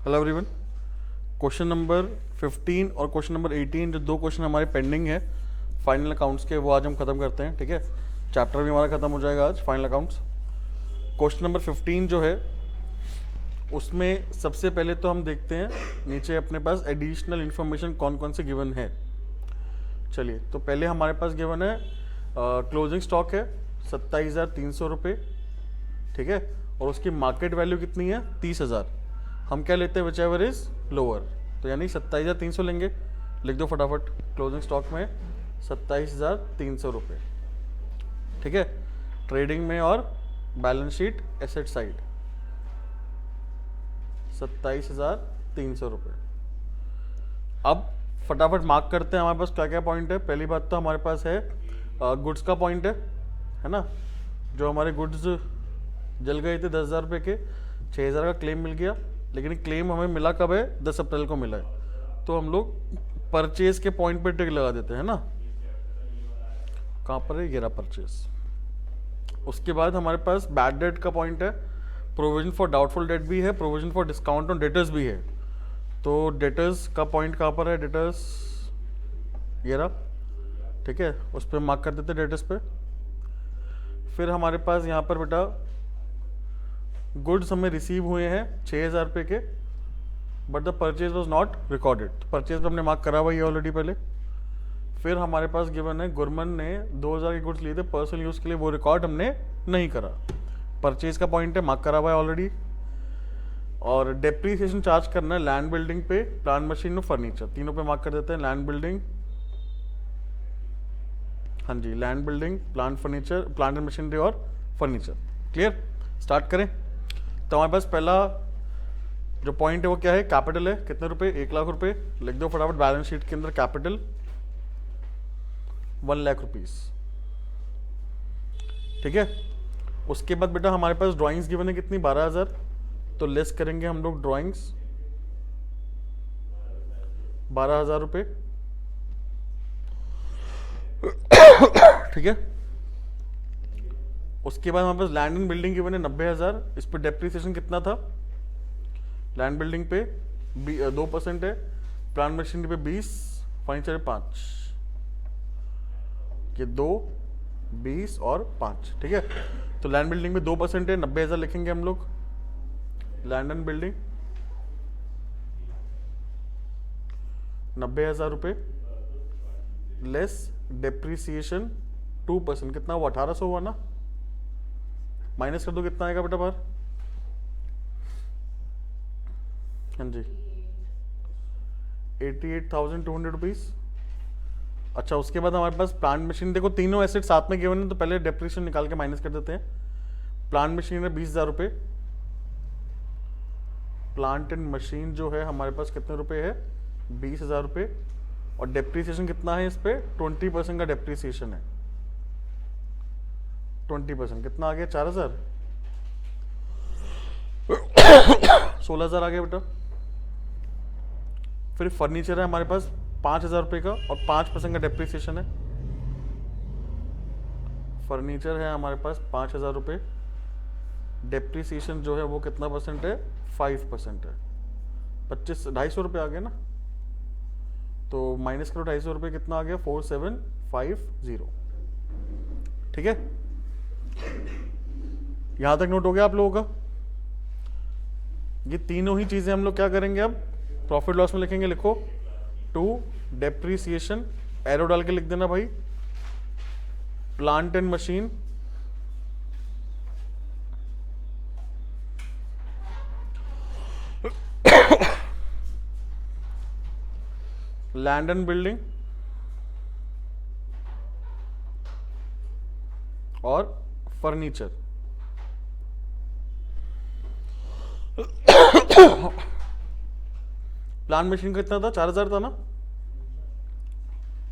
Hello everyone. Question number 15 और question number 18 जो दो क्वेश्चन हमारे पेंडिंग है फाइनल अकाउंट्स के, वो आज हम खत्म करते हैं। ठीक है, चैप्टर भी हमारा खत्म हो जाएगा आज, फाइनल अकाउंट्स। क्वेश्चन नंबर 15 जो है उसमें सबसे पहले तो हम देखते हैं नीचे अपने पास एडिशनल इन्फॉर्मेशन कौन कौन से गिवन है। चलिए, तो पहले हमारे पास गिवन है क्लोजिंग स्टॉक है 27,300 रुपये। ठीक है, और उसकी मार्केट वैल्यू कितनी है 30,000। हम क्या लेते हैं, विच एवर इज लोअर, तो यानी 27,300 लेंगे। लिख दो फटाफट, क्लोजिंग स्टॉक में 27,300 रुपये। ठीक है, ट्रेडिंग में और बैलेंस शीट एसेट साइड 27,300 रुपये। अब फटाफट मार्क करते हैं हमारे पास क्या क्या पॉइंट है। पहली बात तो हमारे पास है गुड्स का पॉइंट है ना, जो हमारे गुड्स जल गए थे 10,000 रुपये के, 6,000 का क्लेम मिल गया। लेकिन क्लेम हमें मिला कब है, 10 अप्रैल को मिला है। तो हम लोग परचेज के पॉइंट पे टिक लगा देते हैं ना। कहाँ पर है, ये रहा परचेज। उसके बाद हमारे पास बैड डेट का पॉइंट है, प्रोविजन फॉर डाउटफुल डेट भी है, provision for discount on debtors भी है। तो डेटर्स का पॉइंट कहाँ पर है, डेटर्स ये रहा। ठीक है, उस पर मार्क कर देते डेटर्स पे। फिर हमारे पास यहाँ पर बेटा गुड्स हमें रिसीव हुए हैं 6,000 रुपये के, but the purchase was not recorded. Purchase पर हमने मार्क करा हुआ है ऑलरेडी पहले। फिर हमारे पास गिवन है गुरमन ने 2,000 के गुड्स लिए थे पर्सनल यूज़ के लिए, वो रिकॉर्ड हमने नहीं करा। परचेज का पॉइंट है, मार्क करा हुआ है ऑलरेडी। और डेप्रीसिएशन चार्ज करना है लैंड बिल्डिंग पे, प्लांट मशीन और फर्नीचर, तीनों पे मार्क कर देते हैं। लैंड बिल्डिंग, हाँ जी, land building, plant furniture, plant and machinery और फर्नीचर। क्लियर, स्टार्ट करें। तो हमारे पास पहला जो पॉइंट है वो क्या है, कैपिटल है, कितने रुपए, 1,00,000 रुपए। लिख दो फटाफट बैलेंस शीट के अंदर, कैपिटल 1,00,000 रुपीज। ठीक है, उसके बाद बेटा हमारे पास ड्राइंग्स गिवन है कितनी, 12,000। तो लेस करेंगे हम लोग ड्राइंग्स 12,000 रुपये। ठीक है, उसके बाद हमारे पास लैंड एंड बिल्डिंग गिवन है 90,000। इस पर डेप्रीसिएशन कितना था, लैंड बिल्डिंग पे 2% है, प्लांट मशीनरी पे 20, फर्नीचर पे 5। ये 2, 20 और 5। ठीक है, तो लैंड बिल्डिंग में 2% है, 90,000 लिखेंगे हम लोग। लैंड एंड बिल्डिंग 90,000 रुपये लेस डेप्रीसिएशन 2%, कितना हुआ, 1,800 हुआ ना। माइनस कर दो, कितना आएगा बेटा बाहर, हाँ जी 88,200 रुपीज। अच्छा, उसके बाद हमारे पास प्लांट मशीन, देखो तीनों एसेट साथ में गिवन है, तो पहले डेप्रीसिएशन निकाल के माइनस कर देते हैं। प्लांट मशीन है 20,000 रुपये। प्लांट एंड मशीन जो है हमारे पास कितने रुपए है, 20,000 रुपये। और डेप्रीसिएशन कितना है इस पे, 20% का डेप्रीसिएशन है। 20% कितना आ गया, 4,000। 16,000 आ गया बेटा। फिर फर्नीचर है हमारे पास 5,000 रुपये का और 5% का डेप्रीसिएशन है। फर्नीचर है हमारे पास 5,000 रुपये, डेप्रीसिएशन जो है वो कितना परसेंट है, 5% है। 2,500 रुपये आ गया ना, तो माइनस करो 250 रुपये, कितना आ गया, 4,750। ठीक है, यहां तक नोट हो गया आप लोगों का। ये तीनों ही चीजें हम लोग क्या करेंगे, अब प्रॉफिट लॉस में लिखेंगे। लिखो टू डेप्रीसिएशन, एरो डाल के लिख देना भाई। Plant and machine land and building और फर्नीचर। प्लांट मशीन का इतना था, 4,000 था ना।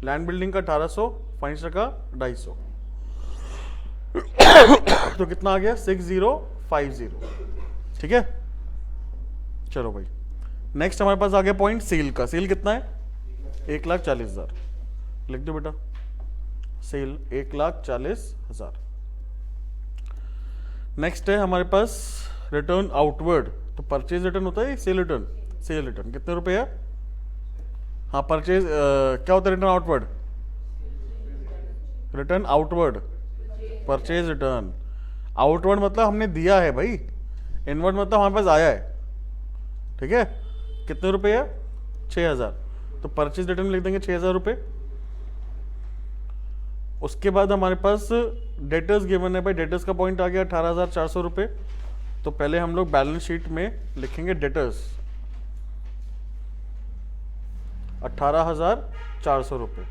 लैंड बिल्डिंग का 1,800, फर्नीचर का 250। तो कितना आ गया, 6,050। ठीक है, चलो भाई नेक्स्ट हमारे पास आ गया पॉइंट सेल का। सेल कितना है, 1,40,000। लिख दो बेटा, सेल 1,40,000। नेक्स्ट है हमारे पास रिटर्न आउटवर्ड। तो परचेज रिटर्न होता है, सेल रिटर्न। सेल रिटर्न कितने रुपए है? हाँ परचेज क्या होता है return outward? Return outward, purchase return. Outward मतलब हमने दिया है भाई, इनवर्ड मतलब हमारे पास आया है, ठीक है। कितने रुपए है? 6000, तो परचेज रिटर्न लिख देंगे 6000 रुपये। उसके बाद हमारे पास डेटर्स गिवन है भाई, डेटर्स का पॉइंट आ गया 18400 रुपये। तो पहले हम लोग बैलेंस शीट में लिखेंगे डेटर्स 18400 रुपये।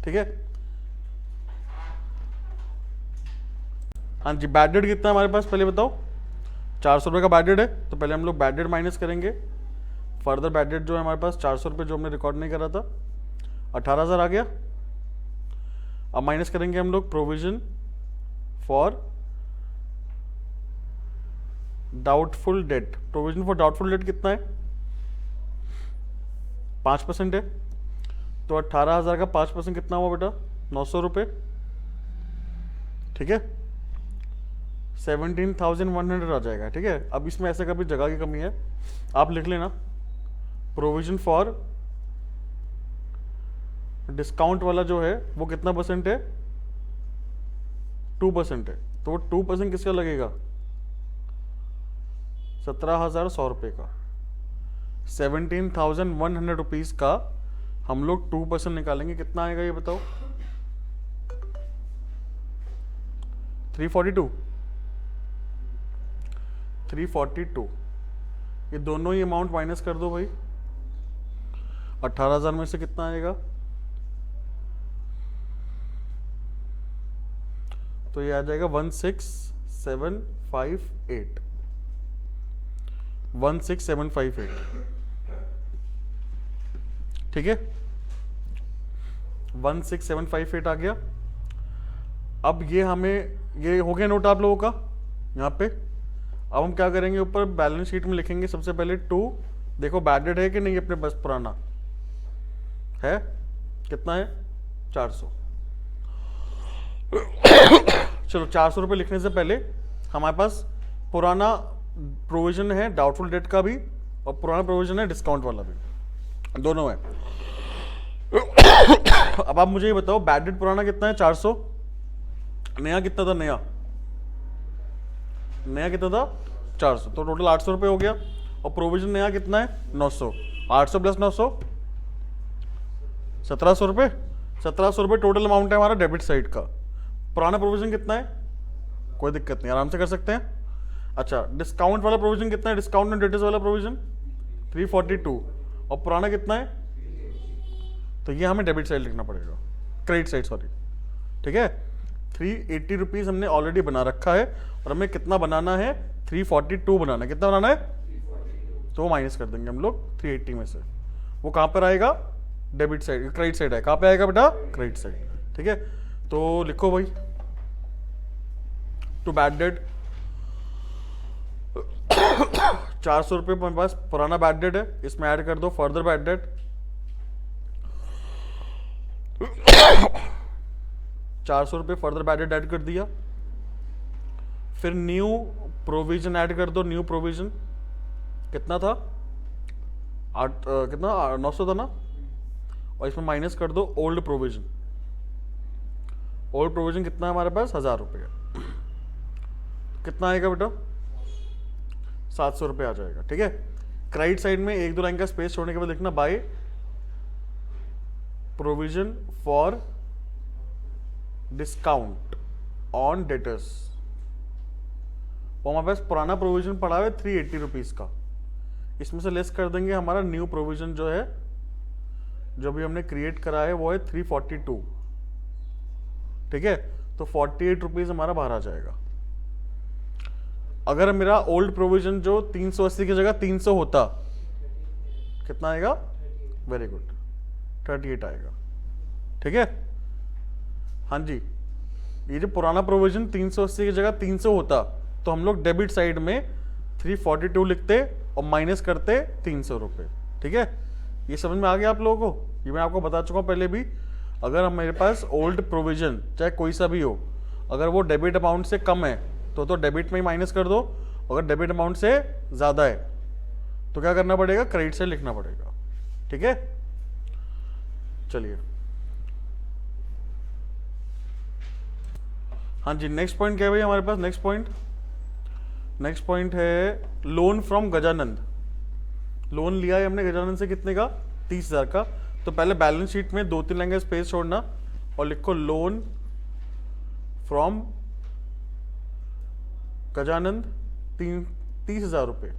ठीक है। हाँ जी, बैड डेट कितना है हमारे पास पहले बताओ? 400 रुपये का बैड डेट है, तो पहले हम लोग बैड डेट माइनस करेंगे। फर्दर बैड डेट जो है हमारे पास 400 रुपये जो हमने रिकॉर्ड नहीं करा था, 18000 आ गया। अब माइनस करेंगे हम लोग provision for doubtful debt. Provision for doubtful debt कितना है? 5% है, तो 18000 का 5% कितना हुआ बेटा? 900 रुपये, ठीक है। 17,100 आ जाएगा, ठीक है। अब इसमें ऐसे कभी जगह की कमी है, आप लिख लेना प्रोविजन फॉर डिस्काउंट वाला जो है वो कितना परसेंट है? 2% है, तो वो 2% किसका लगेगा? 17,100 रुपये का। 17,100 रुपीज का हम लोग 2% निकालेंगे, कितना आएगा ये बताओ? 342। ये दोनों ही अमाउंट माइनस कर दो भाई। 18,000 में से कितना आएगा? तो ये आ जाएगा 16758। 16758, ठीक है। 16758 आ गया। अब ये हमें, ये हो गया नोट आप लोगों का यहाँ पे। अब हम क्या करेंगे, ऊपर बैलेंस शीट में लिखेंगे सबसे पहले 2। देखो बैड डेट है कि नहीं अपने पास? पुराना है, कितना है? 400। चलो 400 रुपये लिखने से पहले हमारे पास पुराना प्रोविजन है डाउटफुल डेट का भी, और पुराना प्रोविजन है डिस्काउंट वाला भी, दोनों है। अब आप मुझे ये बताओ बैड डेट पुराना कितना है? 400। नया कितना था? नया कितना था? 400। तो टोटल 800 रुपये हो गया। और प्रोविजन नया कितना है? 900। 800 प्लस 900 1700 रुपये। 1700 रुपये टोटल अमाउंट है हमारा डेबिट साइड का। पुराना प्रोविजन कितना है? कोई दिक्कत नहीं, आराम से कर सकते हैं। अच्छा, डिस्काउंट वाला प्रोविजन कितना है? डिस्काउंट एंड डेटर्स वाला प्रोविजन 342। और पुराना कितना है? तो ये हमें डेबिट साइड लिखना पड़ेगा, क्रेडिट साइड सॉरी, ठीक है। 380 रुपीज हमने ऑलरेडी बना रखा है, और हमें कितना बनाना है? 342 बनाना है। कितना बनाना है? तो माइनस कर देंगे हम लोग 380 में से। वो कहाँ पर आएगा? डेबिट साइड, क्रेडिट साइड है। कहाँ पे आएगा बेटा? क्रेडिट साइड, ठीक है। तो लिखो भाई टू बैड डेट 400 रुपये मेरे पास पुराना बैड डेट है, इसमें ऐड कर दो फर्दर बैड डेट 400 रुपये फर्दर बैड डेट ऐड कर दिया। फिर न्यू प्रोविजन ऐड कर दो। न्यू प्रोविजन कितना था? कितना 900 था ना, और इसमें माइनस कर दो ओल्ड प्रोविजन। ओल्ड प्रोविजन कितना है हमारे पास? 1000 रुपये। कितना आएगा बेटा? 700 रुपये आ जाएगा, ठीक है। क्रेडिट साइड में 1-2 लाइन का स्पेस छोड़ने के बाद लिखना by provision for discount on debtors. वो हमारे पास पुराना प्रोविजन पड़ा है 380 रुपीज का, इसमें से लेस कर देंगे हमारा न्यू प्रोविजन जो है, जो भी हमने क्रिएट करा है वो है 342, ठीक है। तो 48 रुपीज हमारा बाहर आ जाएगा। अगर मेरा ओल्ड प्रोविजन जो 380 की जगह 300 होता, कितना आएगा? वेरी गुड, 38 आएगा, ठीक है। हाँ जी, ये जो पुराना प्रोविजन 380 की जगह 300 होता, तो हम लोग डेबिट साइड में 342 लिखते और माइनस करते 300 रुपये, ठीक है। ये समझ में आ गया आप लोगों को? ये मैं आपको बता चुका हूँ पहले भी, अगर हम मेरे पास ओल्ड प्रोविजन चाहे कोई सा भी हो, अगर वो डेबिट अमाउंट से कम है तो डेबिट में ही माइनस कर दो, अगर डेबिट अमाउंट से ज़्यादा है तो क्या करना पड़ेगा, क्रेडिट से लिखना पड़ेगा। ठीक है, चलिए हाँ जी, नेक्स्ट पॉइंट क्या है भाई हमारे पास? नेक्स्ट पॉइंट है लोन फ्रॉम गजानंद। लोन लिया है हमने गजानंद से, कितने का? 30,000 का। तो पहले बैलेंस शीट में 2-3 लाइन का स्पेस छोड़ना और लिखो लोन फ्रॉम गजानंद 30,000 रुपये।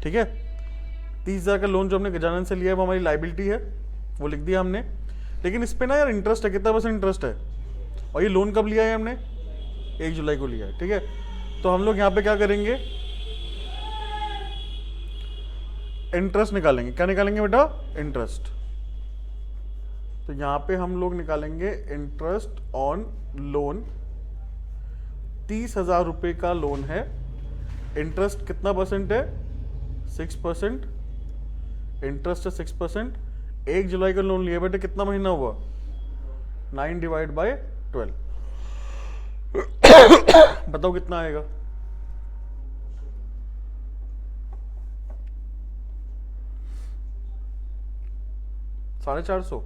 ठीक है, 30,000 का लोन जो हमने गजानंद से लिया है वो हमारी लाइबिलिटी है, वो लिख दिया हमने। लेकिन इस पे ना यार इंटरेस्ट है, कितना % इंटरेस्ट है? और ये लोन कब लिया है हमने? 1 जुलाई को लिया है। ठीक है, तो हम लोग यहाँ पे क्या करेंगे, इंटरेस्ट निकालेंगे। क्या निकालेंगे बेटा? इंटरेस्ट। तो यहाँ पे हम लोग निकालेंगे इंटरेस्ट ऑन लोन। 30,000 रुपये का लोन है, इंटरेस्ट कितना % है? 6%। इंटरेस्ट है 6%। 1 जुलाई का लोन लिया बेटे, कितना महीना हुआ? 9/12। बताओ कितना आएगा? 450?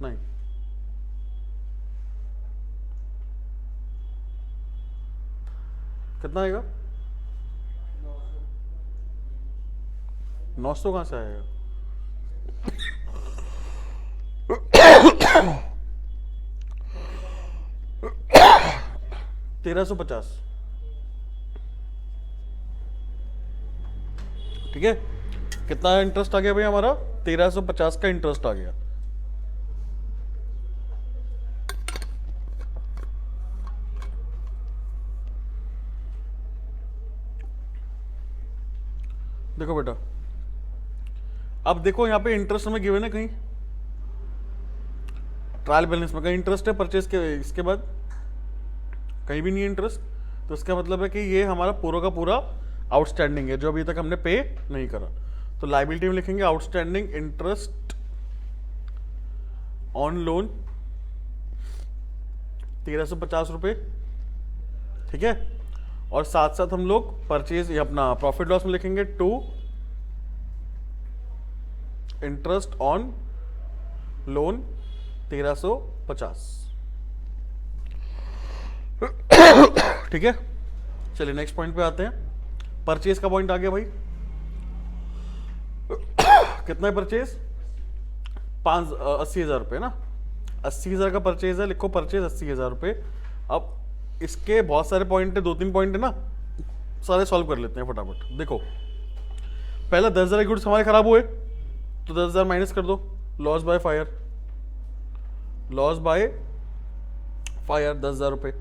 नहीं, कितना आएगा? 900 कहाँ से आएगा? 1350। ठीक है, कितना इंटरेस्ट आ गया भाई हमारा? 1350 का इंटरेस्ट आ गया। देखो बेटा, अब देखो यहाँ पे इंटरेस्ट हमें गिवन है, कहीं ट्रायल बैलेंस में कहीं इंटरेस्ट है परचेज के इसके बाद? कहीं भी नहीं है इंटरेस्ट। तो इसका मतलब है कि ये हमारा पूरा का पूरा आउटस्टैंडिंग है जो अभी तक हमने पे नहीं करा। तो लाइबिलिटी में लिखेंगे आउटस्टैंडिंग इंटरेस्ट ऑन लोन 1350 रुपये। ठीक है, और साथ साथ हम लोग परचेज अपना प्रॉफिट लॉस में लिखेंगे टू इंटरेस्ट ऑन लोन 1350। ठीक है, चलिए नेक्स्ट पॉइंट पे आते हैं। परचेज का पॉइंट आ गया भाई। कितना है परचेज? 80,000 रुपये ना। 80,000 का परचेज है, लिखो परचेज 80,000 रुपये। अब इसके बहुत सारे पॉइंट है, 2-3 पॉइंट है ना, सारे सॉल्व कर लेते हैं फटाफट। देखो, पहला 10,000 गुड्स हमारे खराब हुए तो 10,000 माइनस कर दो, loss by fire. Loss by fire 10,000 रुपये।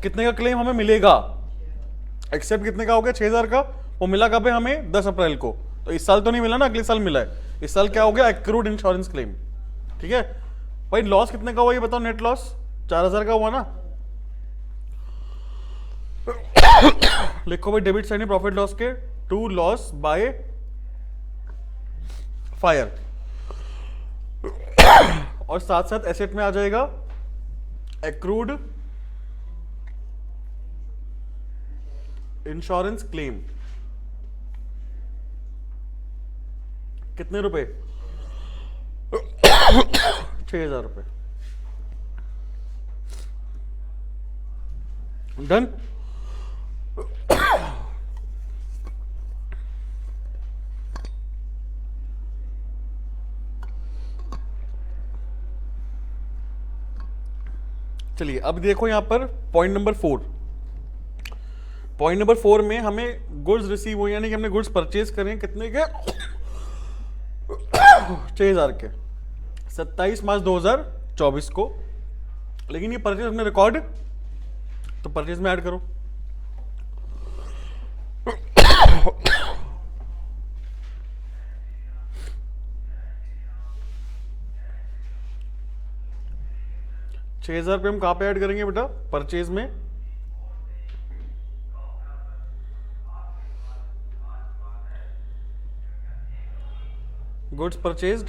कितने का क्लेम हमें मिलेगा? एक्सेप्ट कितने का हो गया? 6,000 का। वो मिला कब है हमें? 10 अप्रैल को। तो इस साल तो नहीं मिला ना, अगले साल मिला है। इस साल क्या हो गया? Accrued insurance claim. ठीक है भाई, लॉस कितने का हुआ ये बताओ? नेट लॉस 4,000 का हुआ ना। लिखो भाई डेबिट साइड में प्रॉफिट लॉस के टू लॉस बाय फायर, और साथ साथ एसेट में आ जाएगा एक्रूड इंश्योरेंस क्लेम। कितने रुपए? 6,000 रुपये। डन। चलिए अब देखो यहां पर पॉइंट नंबर 4। पॉइंट नंबर 4 में हमें गुड्स रिसीव हुए, यानी कि हमने गुड्स परचेज करें कितने के? 6,000 के 27 मार्च 2024 को। लेकिन ये परचेज हमने रिकॉर्ड, तो परचेज में ऐड करो। ₹6,000 हम कहां पे ऐड करेंगे बेटा? परचेज में। गुड्स परचेज्ड,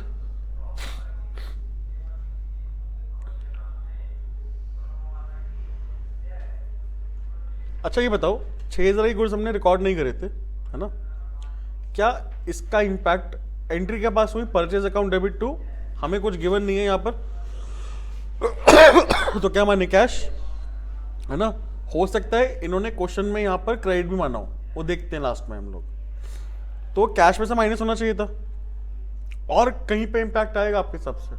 अच्छा ये बताओ 6,000 की गुड्स हमने रिकॉर्ड नहीं करे थे, है ना, क्या इसका इम्पैक्ट एंट्री के पास हुई परचेज अकाउंट डेबिट टू, हमें कुछ गिवन नहीं है यहाँ पर तो क्या माने कैश, है ना, हो सकता है इन्होंने क्वेश्चन में यहाँ पर क्रेडिट भी माना हो, वो देखते हैं लास्ट में हम लोग, तो कैश में से माइनस होना चाहिए था, और कहीं पे इम्पैक्ट आएगा आपके हिसाब से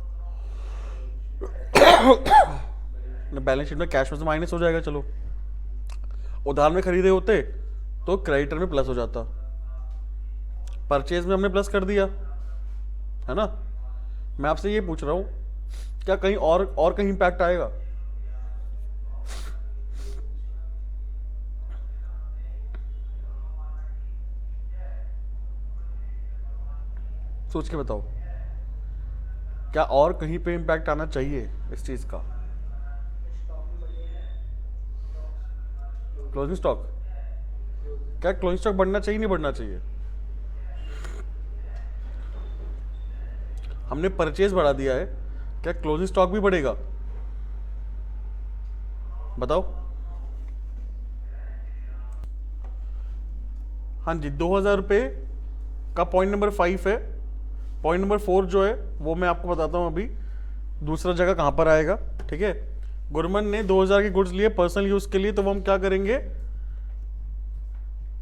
बैलेंस शीट में कैश में से माइनस हो जाएगा, चलो उधार में खरीदे होते तो क्रेडिटर में प्लस हो जाता, परचेज में हमने प्लस कर दिया, है ना, मैं आपसे ये पूछ रहा हूं क्या कहीं और कहीं इम्पैक्ट आएगा, सोच के बताओ, क्या और कहीं पे इम्पैक्ट आना चाहिए इस चीज का, क्लोजिंग स्टॉक, क्या क्लोजिंग स्टॉक बढ़ना चाहिए नहीं बढ़ना चाहिए, हमने परचेज बढ़ा दिया है, क्या क्लोजिंग स्टॉक भी बढ़ेगा, बताओ, हाँ जी 2,000 रुपये का पॉइंट नंबर 5 है, पॉइंट नंबर 4 जो है वो मैं आपको बताता हूं अभी दूसरा जगह कहां पर आएगा, ठीक है, गुरमन ने 2,000 की गुड्स लिए पर्सनल यूज के लिए, तो वो हम क्या करेंगे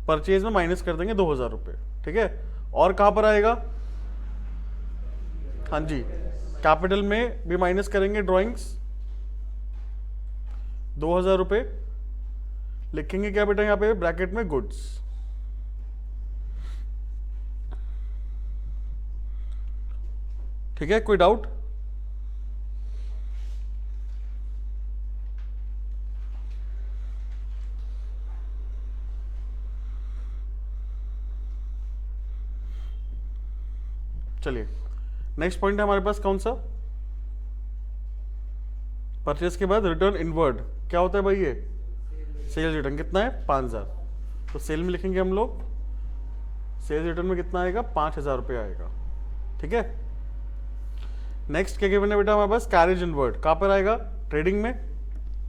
परचेज में माइनस कर देंगे 2,000 रुपये, ठीक है, और कहां पर आएगा, हाँ जी कैपिटल में भी माइनस करेंगे, ड्राइंग्स 2,000 रुपये लिखेंगे क्या बेटा यहाँ पे ब्रैकेट में गुड्स, ठीक है, कोई डाउट, चलिए नेक्स्ट पॉइंट है हमारे पास कौन सा, परचेज के बाद रिटर्न इनवर्ड, क्या होता है भाई ये सेल्स रिटर्न, कितना है 5,000, तो सेल में लिखेंगे हम लोग, सेल्स रिटर्न में कितना आएगा 5,000 रुपये आएगा, ठीक है, नेक्स्ट क्या गिवन है बेटा हमारे पास कैरेज इनवर्ड, कहां पर आएगा ट्रेडिंग में,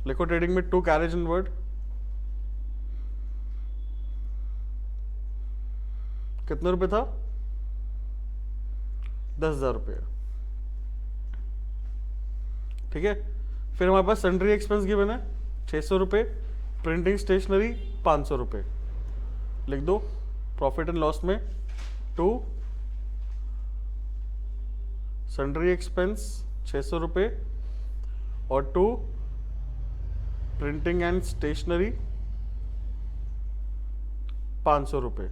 लिखो ट्रेडिंग में 2 कैरेज इनवर्ड, कितने रुपए था 10,000 रुपये, ठीक है, फिर हमारे पास सन्ड्री एक्सपेंस गिवन है 600 रुपये, प्रिंटिंग स्टेशनरी 500 रुपये, लिख दो, प्रॉफिट एंड लॉस में 2 सन्ड्री एक्सपेंस 600 रुपये और 2 प्रिंटिंग एंड स्टेशनरी 500 रुपये,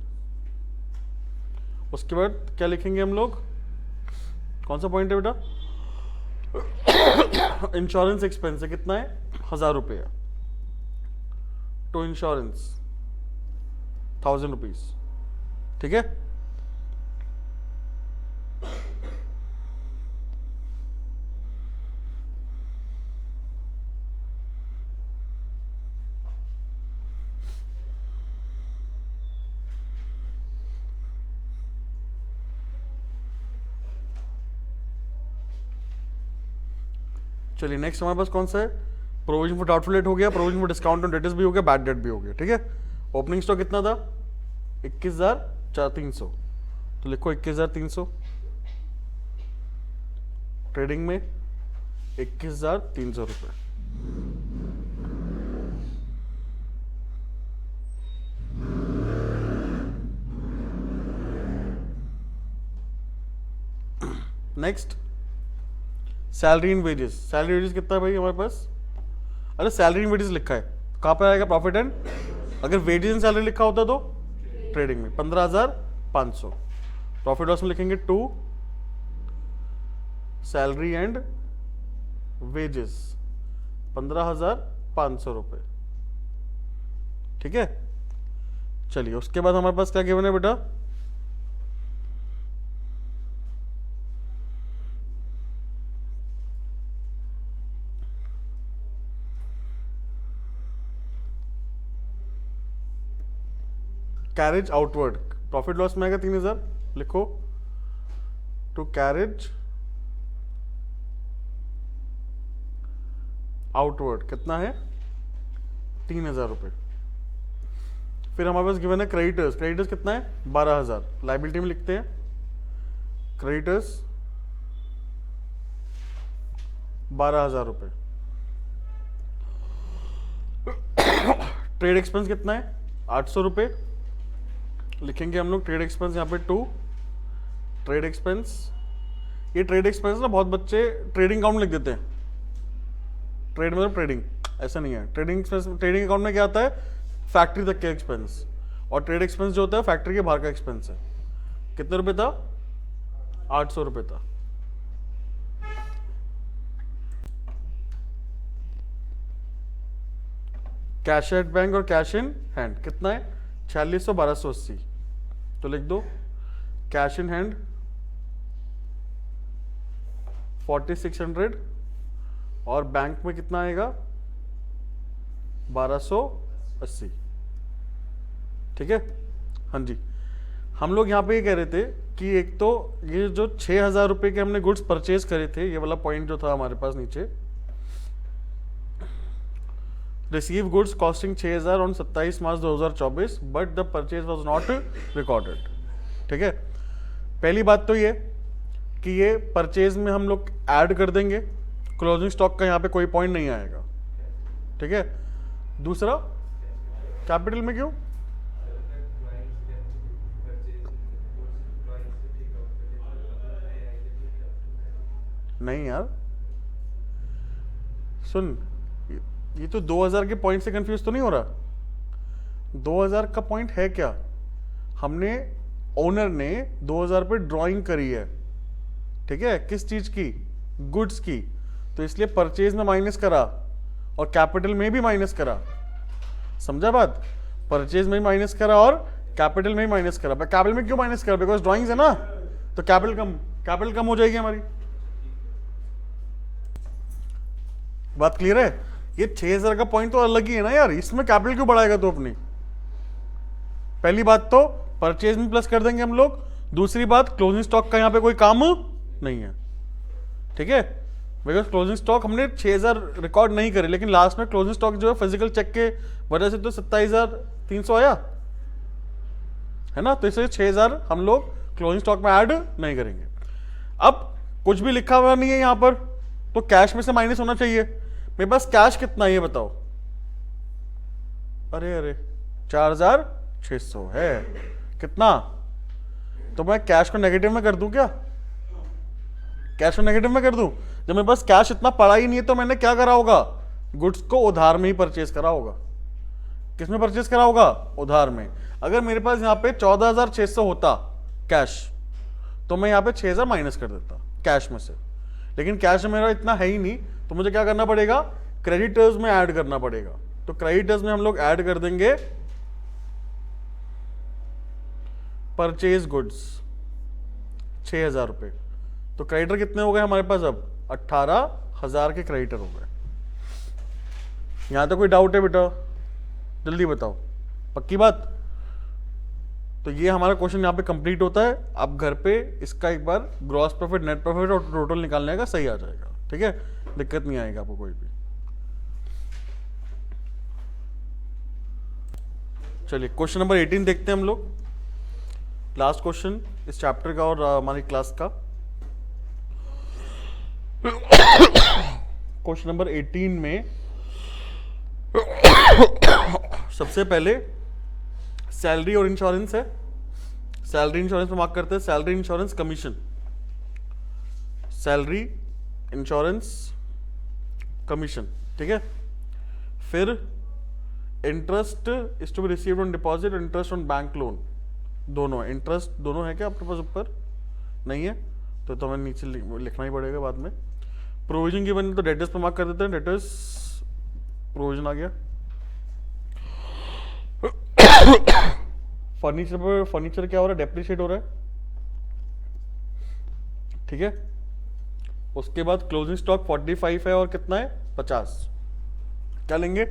उसके बाद क्या लिखेंगे हम लोग, कौन सा पॉइंट है बेटा इंश्योरेंस एक्सपेंस है, कितना है 1,000 रुपये, टू इंश्योरेंस 1,000 रुपीज, ठीक है, चलिए नेक्स्ट हमारे पास कौन सा है, प्रोविजन फॉर डाउटफुल डेट हो गया, provision for discount on debtors भी हो गया, बैड डेट भी हो गया, ठीक है, ओपनिंग स्टॉक कितना था 21,300, तो लिखो 21,300, ट्रेडिंग में 21,300 रुपये, next salary and wages, salary wages कितना है भाई हमारे पास, अरे सैलरी एंड वेजेस लिखा है, कहां पर आएगा प्रॉफिट एंड, अगर वेजेस एंड सैलरी लिखा होता तो ट्रेडिंग में 15,500, प्रॉफिट लॉस में लिखेंगे 2 सैलरी एंड वेजेस 15,500 रुपए, ठीक है, चलिए उसके बाद हमारे पास क्या गिवन है बेटा, कैरेज आउटवर्ड, प्रॉफिट लॉस में आएगा 3,000, लिखो टू कैरेज आउटवर्ड कितना है 3,000 रुपये। फिर हमारे पास गिवन है क्रेडिटर्स, क्रेडिटर्स कितना है 12,000। लाइबिलिटी में लिखते हैं क्रेडिटर्स 12,000 रुपये। ट्रेड एक्सपेंस कितना है 800 रुपये। लिखेंगे हम लोग ट्रेड एक्सपेंस यहाँ पे 2 ट्रेड एक्सपेंस। ये ट्रेड एक्सपेंस ना बहुत बच्चे ट्रेडिंग अकाउंट लिख देते हैं, ट्रेड मतलब ट्रेडिंग, ऐसा नहीं है। ट्रेडिंग एक्सपेंस, ट्रेडिंग अकाउंट में क्या आता है फैक्ट्री तक के एक्सपेंस, और ट्रेड एक्सपेंस जो होता है फैक्ट्री के बाहर का एक्सपेंस है। कितने रुपए था 800 रुपये था। कैश एट बैंक और कैश इन हैंड कितना है 4600 1280। तो लिख दो कैश इन हैंड 4600 और बैंक में कितना आएगा 1280। ठीक है, हाँ जी। हम लोग यहाँ पे ये कह रहे थे कि एक तो ये जो 6,000 रुपये के हमने गुड्स परचेज करे थे, ये वाला पॉइंट जो था हमारे पास नीचे, receive goods costing 6,000 on 27 March 2024 but the purchase was not recorded. ठीक है, पहली बात तो ये कि ये परचेज में हम लोग ऐड कर देंगे, क्लोजिंग स्टॉक का यहाँ पे कोई पॉइंट नहीं आएगा। ठीक है, दूसरा कैपिटल में क्यों, नहीं यार सुन, ये तो 2000 के पॉइंट से कंफ्यूज तो नहीं हो रहा। 2000 का पॉइंट है क्या, हमने ओनर ने 2000 पे ड्राइंग करी है। ठीक है, किस चीज की, गुड्स की, तो इसलिए परचेज में माइनस करा और कैपिटल में भी माइनस करा। समझा बात, परचेज में भी माइनस करा और कैपिटल में भी माइनस करा। कैपिटल में क्यों माइनस करा, बिकॉज ड्राइंग्स है ना, तो कैपिटल कम हो जाएगी हमारी। बात क्लियर है। ये 6,000 का पॉइंट तो अलग ही है ना यार, इसमें कैपिटल क्यों बढ़ाएगा तो अपनी। पहली बात तो परचेज में प्लस कर देंगे हम लोग, दूसरी बात क्लोजिंग स्टॉक का यहाँ पे कोई काम नहीं है। ठीक है, बिकॉज क्लोजिंग स्टॉक हमने 6,000 रिकॉर्ड नहीं करे, लेकिन लास्ट में क्लोजिंग स्टॉक जो है फिजिकल चेक के वजह से तो 27,300 आया है ना, तो इसलिए 6,000 हम लोग क्लोजिंग स्टॉक में ऐड नहीं करेंगे। अब कुछ भी लिखा हुआ नहीं है यहाँ पर, तो कैश में से माइनस होना चाहिए। मेरे पास कैश कितना है ये बताओ, अरे 4,600 है। कितना, तो मैं कैश को नेगेटिव में कर दूं क्या, कैश को नेगेटिव में कर दूं। जब मेरे पास कैश इतना पड़ा ही नहीं है तो मैंने क्या करा होगा, गुड्स को उधार में ही परचेज करा होगा। किस में परचेज करा होगा, उधार में। अगर मेरे पास यहाँ पे 14,600 होता कैश, तो मैं यहाँ पे 6,000 माइनस कर देता कैश में से, लेकिन कैश में मेरा इतना है ही नहीं, तो मुझे क्या करना पड़ेगा, क्रेडिटर्स में ऐड करना पड़ेगा। तो क्रेडिटर्स में हम लोग ऐड कर देंगे परचेज गुड्स 6,000 रुपये। तो क्रेडिटर कितने हो गए हमारे पास, अब 18,000 के क्रेडिटर हो गए। यहां तो कोई डाउट है बेटा, जल्दी बताओ, पक्की बात। तो ये हमारा क्वेश्चन यहाँ पे कंप्लीट होता है। आप घर पे इसका एक बार ग्रॉस प्रॉफिट, नेट प्रॉफिट और टोटल निकालने का सही आ जाएगा। ठीक है, दिक्कत नहीं आएगा आपको कोई भी। चलिए क्वेश्चन नंबर 18 देखते हैं हम लोग, लास्ट क्वेश्चन इस चैप्टर का और हमारी क्लास का। क्वेश्चन नंबर 18 में सबसे पहले सैलरी और इंश्योरेंस है। सैलरी इंश्योरेंस पे मार्क करते हैं, salary insurance commission, salary insurance commission. ठीक है, फिर interest is to be received on deposit, interest on bank loan, दोनों है। इंटरेस्ट दोनों है क्या आपके पास, ऊपर नहीं है तो हमें नीचे लिखना ही पड़ेगा बाद में। प्रोविजन गिवन तो डेटर्स पे मार्क कर देते हैं, डेटर्स प्रोविजन आ गया। फर्नीचर पर, फर्नीचर क्या हो रहा है, डेप्रिशिएट हो रहा है। ठीक है, उसके बाद क्लोजिंग स्टॉक 45 है और कितना है 50, क्या लेंगे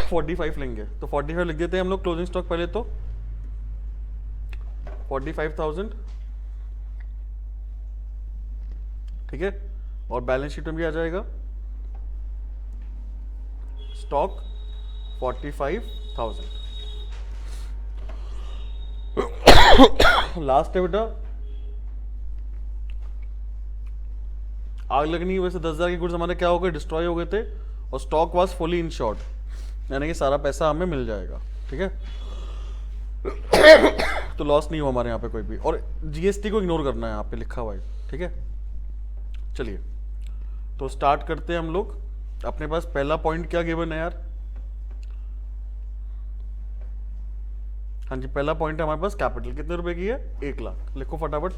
45 लेंगे, तो 45 लिख देते हैं हम लोग क्लोजिंग स्टॉक पहले तो 45,000। ठीक है, और बैलेंस शीट में भी आ जाएगा स्टॉक 45,000। लास्ट है बेटा आग लगनी, वैसे 10,000 के गुड्स हमारे क्या हो गए, डिस्ट्रॉय हो गए थे, और स्टॉक वाज फुली इंश्योर्ड, यानी कि सारा पैसा हमें मिल जाएगा। ठीक है, तो लॉस नहीं हुआ हमारे यहाँ पे कोई भी, और जीएसटी को इग्नोर करना है यहाँ पे लिखा हुआ है। ठीक है, चलिए तो स्टार्ट करते हैं हम लोग। अपने पास पहला पॉइंट क्या गिवन है यार, हाँ जी पहला पॉइंट है हमारे पास कैपिटल कितने रुपए की है, 1 लाख। लिखो फटाफट,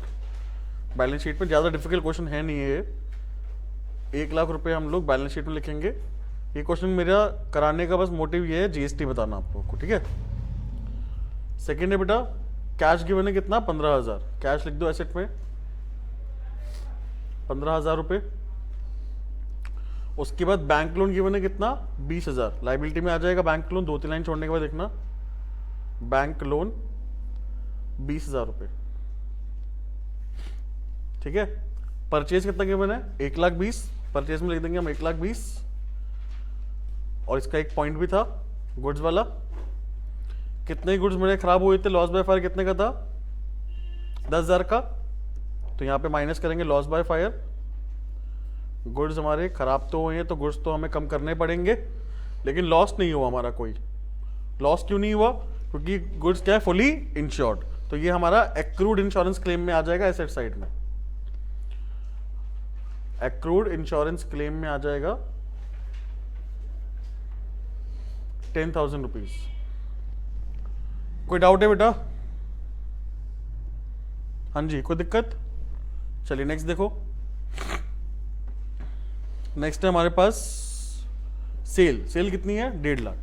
बैलेंस शीट में ज़्यादा डिफिकल्ट क्वेश्चन है नहीं है ये। 1 लाख रुपए हम लोग बैलेंस शीट में लिखेंगे। ये क्वेश्चन मेरा कराने का बस मोटिव ये है जीएसटी बताना आप लोगों को। ठीक है, सेकेंड है बेटा कैश गिवन है कितना, 15,000। कैश लिख दो एसेट में 15,000 रुपए। उसके बाद बैंक लोन गिवन है कितना, 20,000। लाइबिलिटी में आ जाएगा बैंक लोन, 2-3 लाइन छोड़ने के बाद देखना, बैंक लोन 20,000 रुपए। ठीक है, परचेज कितना गिवन है, 1,20,000। परचेज में लिख देंगे हम 1,20,000, और इसका एक पॉइंट भी था गुड्स वाला। कितने गुड्स मेरे खराब हुए थे, लॉस बाय फायर कितने का था, 10,000 का। तो यहाँ पे माइनस करेंगे लॉस बाय फायर। गुड्स हमारे खराब तो हुए हैं तो गुड्स तो हमें कम करने पड़ेंगे, लेकिन लॉस नहीं हुआ हमारा कोई। लॉस क्यों नहीं हुआ, क्योंकि गुड्स क्या है, फुली इंश्योर्ड। तो ये हमारा एक्रूड इंश्योरेंस क्लेम में आ जाएगा एसेट साइड में। एक्रूड इंश्योरेंस क्लेम में आ जाएगा 10,000 रुपीज। कोई डाउट है बेटा, हाँ जी कोई दिक्कत। चलिए नेक्स्ट देखो, नेक्स्ट है हमारे पास सेल। सेल कितनी है, 1.5 लाख।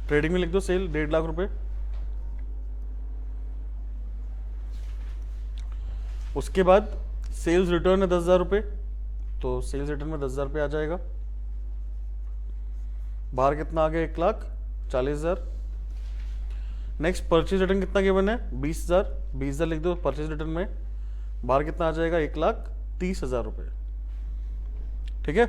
ट्रेडिंग में लिख दो सेल 1.5 लाख रुपए। उसके बाद सेल्स रिटर्न है 10,000 रुपए, तो सेल्स रिटर्न में 10,000 रुपये आ जाएगा। बाहर कितना आ गया, 1,40,000। नेक्स्ट परचेज रिटर्न कितना गिवन है, 20,000। 20,000 लिख दो परचेज रिटर्न में। बाहर कितना आ जाएगा, 1,30,000 रुपये। ठीक है,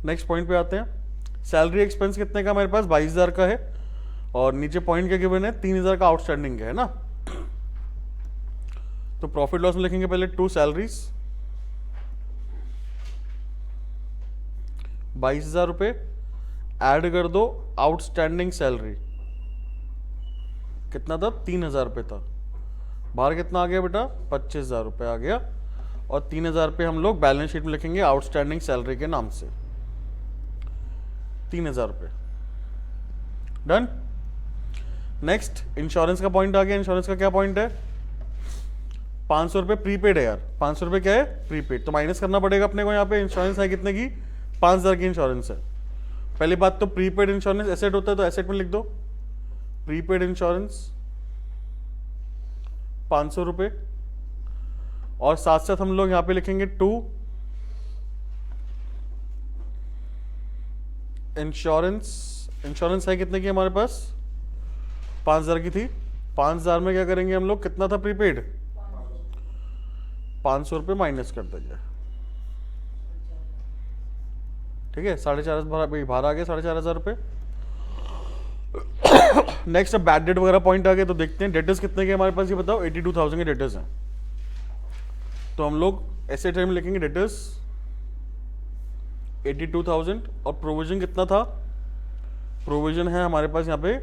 नेक्स्ट पॉइंट पे आते हैं। सैलरी एक्सपेंस कितने का हमारे पास, 22,000 का है, और नीचे पॉइंट क्या गिवन है, 3,000 का आउटस्टैंडिंग है ना। तो प्रॉफिट लॉस में लिखेंगे पहले 2 सैलरीज, 22,000 रुपये। ऐड कर दो आउटस्टैंडिंग सैलरी, कितना था, 3,000 रुपये था। बाहर कितना आ गया बेटा, 25,000 रुपये आ गया, और 3,000 रुपये हम लोग बैलेंस शीट में लिखेंगे आउटस्टैंडिंग सैलरी के नाम से, 3,000 रुपये। डन। नेक्स्ट इंश्योरेंस का पॉइंट आ गया। इंश्योरेंस का क्या पॉइंट है, 500 रुपये प्रीपेड है यार। 500 रुपये क्या है, प्रीपेड, तो माइनस करना पड़ेगा अपने को। यहाँ पे इंश्योरेंस है कितने की, 5,000 की इंश्योरेंस है। पहली बात तो प्रीपेड इंश्योरेंस एसेट होता है, तो एसेट में लिख दो प्रीपेड इंश्योरेंस 500 रुपये। और साथ साथ हम लोग यहाँ पे लिखेंगे 2 इंश्योरेंस। इंश्योरेंस है कितने की हमारे पास, 5,000 की थी। 5,000 में क्या करेंगे हम लोग, कितना था प्रीपेड, 500 रुपये माइनस कर देंगे। ठीक है, 4,500 बाहर आ गए, 4,500 रुपये। नेक्स्ट बैड डेट वगैरह पॉइंट आ गए, तो देखते हैं डेटर्स कितने के हमारे पास, ये बताओ। 82,000 के डेटर्स हैं, तो हम लोग ऐसे टाइम लिखेंगे डेटर्स 82,000। और प्रोविजन कितना था, प्रोविजन है हमारे पास यहाँ पे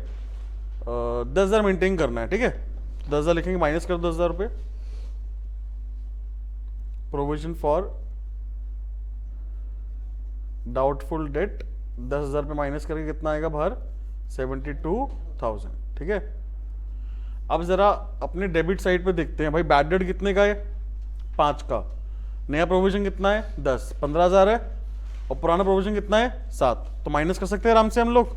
10,000 मेंटेन करना है। ठीक है, 10,000 लिखेंगे, माइनस कर दो 10,000 रुपये। प्रोविजन फॉर डाउटफुल डेट 10,000 रुपये माइनस करके कितना आएगा बाहर, 72,000। ठीक है, अब जरा अपने डेबिट साइड पे देखते हैं भाई, बैड डेट कितने का है, 5 का। नया प्रोविजन कितना है, 10, 15,000 है, और पुराना प्रोविजन कितना है, 7। तो माइनस कर सकते हैं आराम से हम लोग।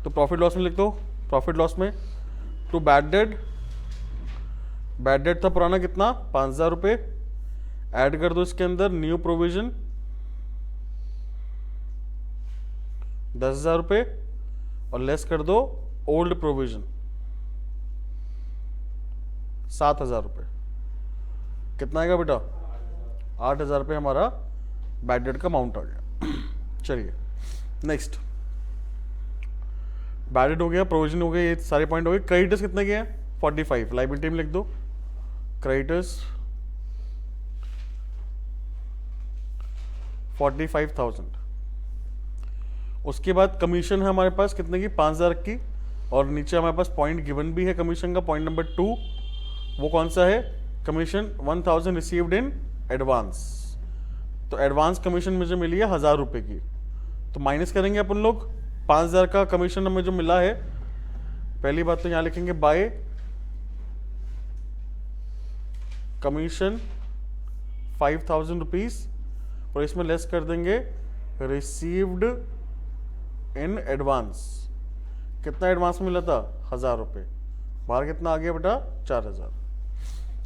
तो प्रॉफिट लॉस में लिख दो, प्रॉफिट लॉस में to bad debt. Bad debt था पुराना कितना, 5,000 रुपये। ऐड कर दो इसके अंदर न्यू प्रोविजन 10,000 रुपये, और लेस कर दो ओल्ड प्रोविजन 7,000 रुपये। कितना आएगा बेटा, 8,000 रुपये हमारा बैड डेट का अमाउंट आ गया। चलिए नेक्स्ट, बैड डेट हो गया, प्रोविजन हो गया, ये सारे पॉइंट हो गए। क्रेडिटर्स कितने के हैं? 45। लायबिलिटी में लिख दो क्रेडिटर्स 45,000। उसके बाद कमीशन है हमारे पास कितने की? 5,000 की, और नीचे हमारे पास पॉइंट गिवन भी है कमीशन का, पॉइंट नंबर 2। वो कौन सा है? Commission 1,000 received in advance. तो एडवांस कमीशन मुझे मिली है 1,000 रुपये की, तो माइनस करेंगे अपन लोग 5,000 का कमीशन हमें जो मिला है। पहली बात तो यहाँ लिखेंगे बाय कमीशन 5,000 रुपीज, और इसमें लेस कर देंगे रिसीव्ड इन एडवांस। कितना एडवांस में मिला था? 1,000 रुपये। बाहर कितना आ गया बेटा? 4,000।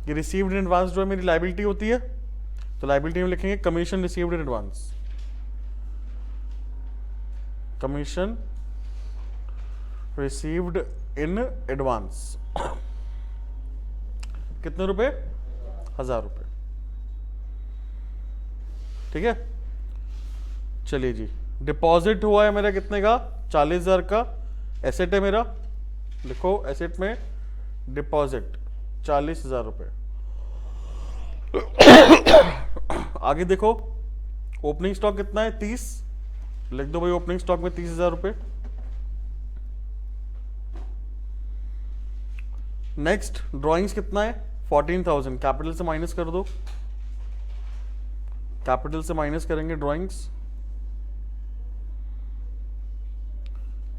ये रिसीव्ड इन एडवांस जो है मेरी लायबिलिटी होती है, तो लायबिलिटी में लिखेंगे commission received in advance. Commission received in advance कितने रुपए? 1,000 रुपये। ठीक है, चलिए जी। डिपॉजिट हुआ है मेरा कितने का? 40,000 का। एसेट है मेरा, लिखो एसेट में डिपॉजिट 40,000 रुपये। आगे देखो, ओपनिंग स्टॉक कितना है? 30। लिख दो भाई ओपनिंग स्टॉक में 30,000 रुपये। नेक्स्ट ड्राइंग्स कितना है? 14,000। कैपिटल से माइनस कर दो, कैपिटल से माइनस करेंगे ड्राइंग्स,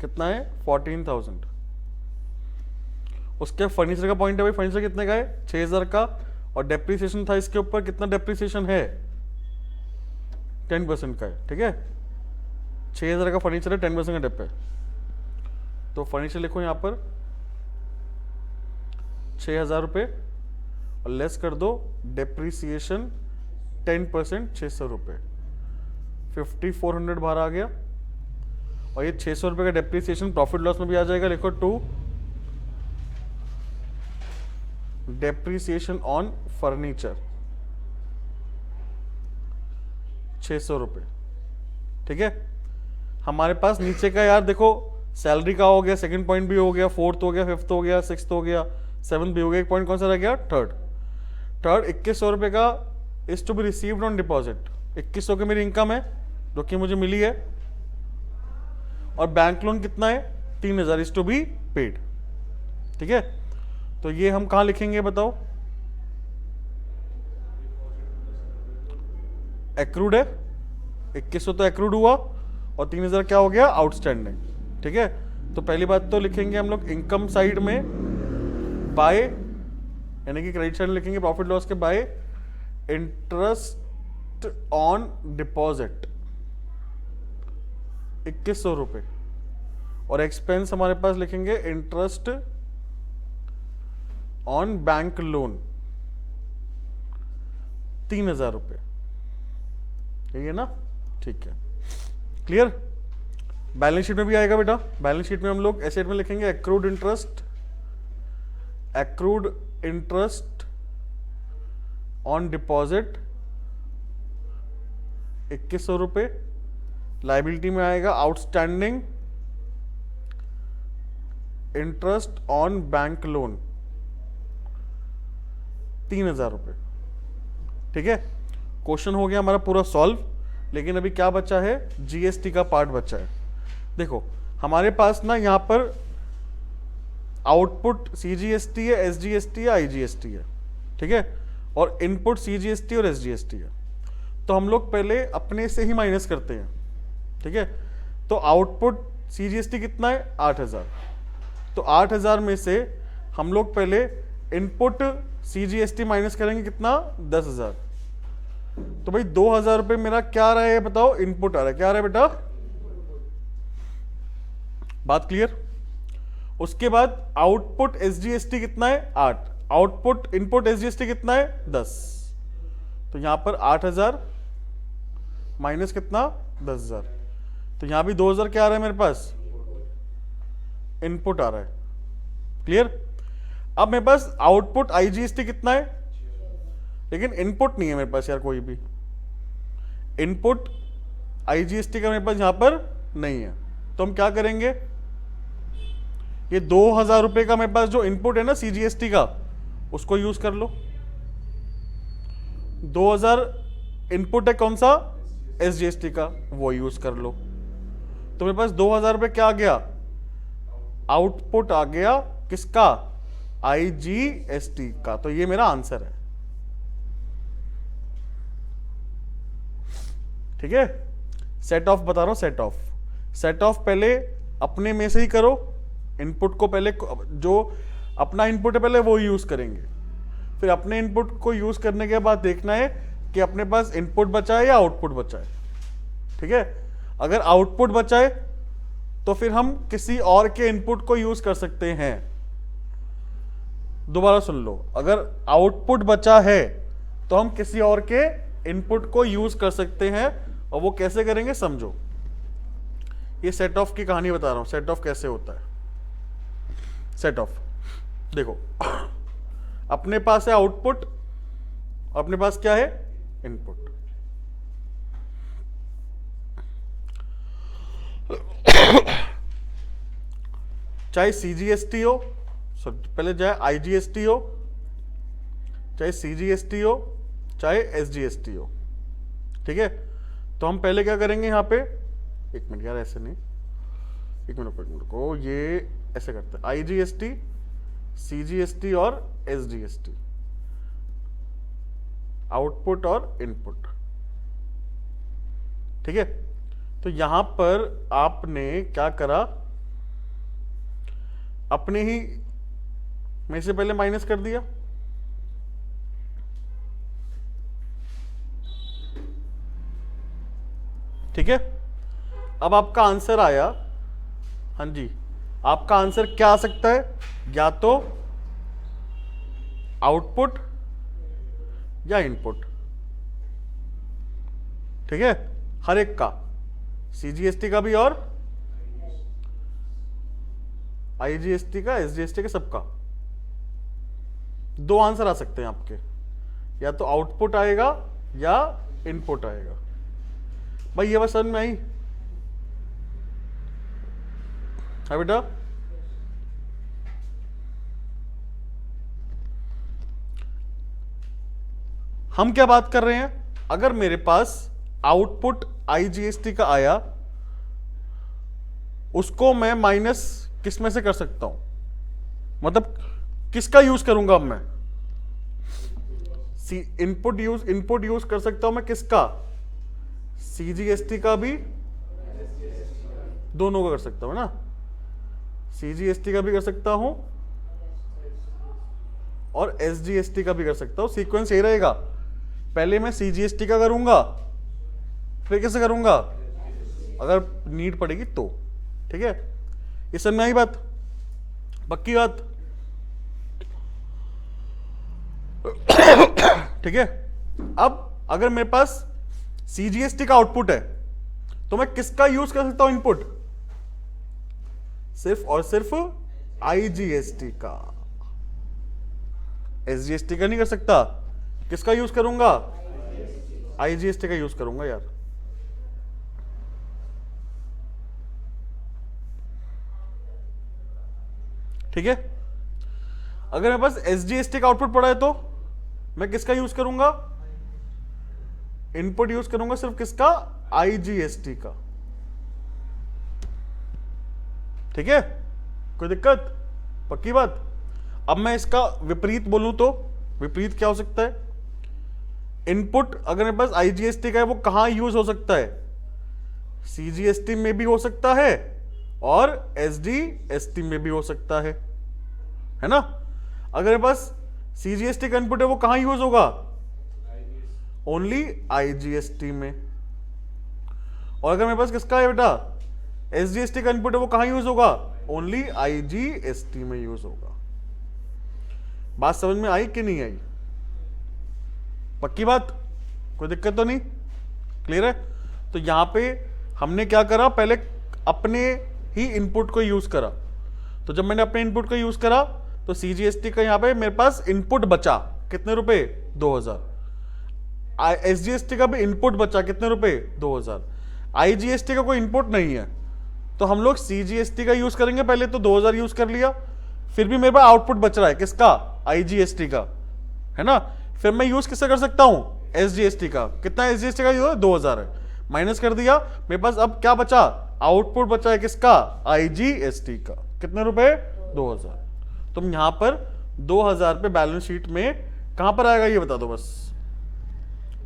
कितना है? 14,000। उसके फर्नीचर का पॉइंट है भाई, फर्नीचर कितने का है? 6,000 का, और डेप्रिसिएशन था इसके ऊपर, कितना डेप्रिसिएशन है? 10% का है। ठीक है, 6,000 का फर्नीचर है, 10% का डेप है, तो फर्नीचर लिखो यहां पर 6,000 रुपये, और लेस कर दो डेप्रिसिएशन 10%, 600 रुपये, 5,400 बाहर आ गया। और ये 600 रुपये का डेप्रिसिएशन प्रॉफिट लॉस में भी आ जाएगा। लिखो 2 डेप्रिसिएशन ऑन फर्नीचर 600 रुपये। ठीक है, हमारे पास नीचे का यार देखो, सैलरी का हो गया, सेकंड पॉइंट भी हो गया, फोर्थ हो गया, फिफ्थ हो गया, सिक्स्थ हो गया, सेवंथ भी हो गया। एक पॉइंट कौन सा रह गया? थर्ड 2100 रुपये का is to be received on deposit. 2100 की मेरी इनकम है जो कि मुझे मिली है, और बैंक लोन कितना है? 3,000 इज टू बी पेड। ठीक है, तो ये हम कहां लिखेंगे बताओ? एक्रूड है, 2100 तो एक्रूड हुआ, और 3,000 क्या हो गया? आउटस्टैंडिंग। ठीक है, तो पहली बात तो लिखेंगे हम लोग इनकम साइड में बाय, यानी कि क्रेडिट साइड में लिखेंगे प्रॉफिट लॉस के बाय इंटरेस्ट ऑन डिपॉजिट 2100 रुपये, और एक्सपेंस हमारे पास लिखेंगे इंटरेस्ट ऑन बैंक लोन 3,000 रुपये। ठीक है ना? ठीक है, क्लियर? बैलेंस शीट में भी आएगा बेटा। बैलेंस शीट में हम लोग एसेट में लिखेंगे एक्रूड इंटरेस्ट ऑन डिपॉजिट 2100 रुपये। लाइबिलिटी में आएगा outstanding interest on bank loan 3,000 रुपये। ठीक है, क्वेश्चन हो गया हमारा पूरा सॉल्व, लेकिन अभी क्या बचा है? जीएसटी का पार्ट बचा है। देखो हमारे पास ना यहाँ पर आउटपुट सीजीएसटी है, एसजीएसटी है, आईजीएसटी है। ठीक है, और इनपुट सीजीएसटी और एसजीएसटी है। तो हम लोग पहले अपने से ही माइनस करते हैं। ठीक है, तो आउटपुट सीजीएसटी कितना है? 8,000। तो 8,000 में से हम लोग पहले इनपुट सीजीएसटी माइनस करेंगे, कितना? 10,000। तो भाई 2,000 रुपये मेरा क्या रहा है बताओ? इनपुट आ रहा है। क्या आ रहा है बेटा? बात क्लियर? उसके बाद आउटपुट एसजीएसटी कितना है? 8। आउटपुट इनपुट एसजीएसटी कितना है? 10। तो यहां पर 8,000 माइनस कितना? 10,000। तो यहां भी 2,000 क्या आ रहा है मेरे पास? इनपुट आ रहा है। क्लियर? अब मेरे पास आउटपुट आईजीएसटी कितना है? लेकिन इनपुट नहीं है मेरे पास यार कोई भी, इनपुट आईजीएसटी का मेरे पास यहां पर नहीं है। तो हम क्या करेंगे, ये 2000 रुपए का मेरे पास जो इनपुट है ना सीजीएसटी का, उसको यूज कर लो। 2000 इनपुट है कौन सा, एसजीएसटी का, वो यूज कर लो। तो मेरे पास 2000 रुपए क्या आ गया, आउटपुट आ गया किसका, आईजीएसटी का। तो ये मेरा आंसर है। ठीक है, सेट ऑफ बता रहा हूं, सेट ऑफ, सेट ऑफ पहले अपने में से ही करो, इनपुट को पहले जो अपना इनपुट है पहले वो यूज करेंगे, फिर अपने इनपुट को यूज करने के बाद देखना है कि अपने पास इनपुट बचा है या आउटपुट बचा है। ठीक है, अगर आउटपुट बचा है तो फिर हम किसी और के इनपुट को यूज कर सकते हैं। दोबारा सुन लो, अगर आउटपुट बचा है तो हम किसी और के इनपुट को यूज कर सकते हैं, और वो कैसे करेंगे समझो। ये सेट ऑफ की कहानी बता रहा हूं, सेट ऑफ कैसे होता है। सेट ऑफ देखो, अपने पास है आउटपुट, अपने पास क्या है, इनपुट। चाहे सीजीएसटी हो, पहले चाहे आईजीएसटी हो, चाहे सीजीएसटी हो, चाहे एसजीएसटी हो। ठीक है, तो हम पहले क्या करेंगे यहां पे, एक मिनट यार ऐसे नहीं, एक मिनट को, ये ऐसे करते हैं, आईजीएसटी, सीजीएसटी और एसजीएसटी, आउटपुट और इनपुट। ठीक है, तो यहां पर आपने क्या करा, अपने ही में से पहले माइनस कर दिया, ठीक है। अब आपका आंसर आया, हाँ जी, आपका आंसर क्या आ सकता है, या तो आउटपुट या इनपुट। ठीक है, हर एक का, सीजीएसटी का भी और आईजीएसटी का, एसजीएसटी का, सबका दो आंसर आ सकते हैं आपके, या तो आउटपुट आएगा या इनपुट आएगा। भाई ये बात समझ में आई है बेटा? हम क्या बात कर रहे हैं, अगर मेरे पास आउटपुट आईजीएसटी का आया, उसको मैं माइनस किस में से कर सकता हूं, मतलब किसका यूज करूंगा अब मैं, इनपुट यूज कर सकता हूं मैं किसका, सीजीएसटी का भी, दोनों का कर सकता हूं ना, सीजीएसटी का भी कर सकता हूं और एसजीएसटी का भी कर सकता हूं। सीक्वेंस यही रहेगा, पहले मैं सीजीएसटी का करूंगा, फिर कैसे करूंगा अगर नीड पड़ेगी तो। ठीक है, ये समझ में आई बात, पक्की बात? ठीक है, अब अगर मेरे पास सीजीएसटी का आउटपुट है तो मैं किसका यूज कर सकता हूं इनपुट, सिर्फ और सिर्फ आईजीएसटी का, एसजीएसटी का नहीं कर सकता। किसका यूज करूंगा, आईजीएसटी का यूज करूंगा यार। ठीक है, अगर मेरे पास एसजीएसटी का आउटपुट पड़ा है तो मैं किसका यूज करूंगा, इनपुट यूज करूंगा सिर्फ किसका, आईजीएसटी का। ठीक है, कोई दिक्कत, पक्की बात? अब मैं इसका विपरीत बोलूं तो विपरीत क्या हो सकता है, इनपुट अगर मेरे पास आईजीएसटी का है वो कहां यूज हो सकता है, सीजीएसटी में भी हो सकता है और एसडीएसटी में भी हो सकता है ना। अगर मेरे पास सीजीएसटी का इनपुट है वो कहां यूज होगा, ओनली आईजीएसटी में। और अगर मेरे पास किसका है बेटा, एसजीएसटी का इनपुट है वो कहां यूज होगा, ओनली आईजीएसटी में यूज होगा। बात समझ में आई कि नहीं आई, पक्की बात, कोई दिक्कत तो नहीं, क्लियर है? तो यहां पे हमने क्या करा, पहले अपने ही इनपुट को यूज करा। तो जब मैंने अपने इनपुट को यूज करा तो सीजीएसटी का यहां पे मेरे पास इनपुट बचा कितने रुपए, 2000। एसजीएसटी का भी इनपुट बचा कितने रुपए 2000। आईजीएसटी का कोई इनपुट नहीं है तो हम लोग सीजीएसटी का यूज करेंगे। पहले तो 2000 यूज कर लिया, फिर भी मेरे पास आउटपुट बच रहा है किसका, आईजीएसटी का, है ना। फिर मैं यूज किससे कर सकता हूं, एसजीएसटी का। कितना एसजीएसटी का यूज 2000 है, माइनस कर दिया, मेरे पास अब क्या बचा, आउटपुट बचा है किसका, आईजीएसटी का। कितने रुपए 2000। तुम यहां पर 2000 पे बैलेंस शीट में कहां पर आएगा ये बता दो बस,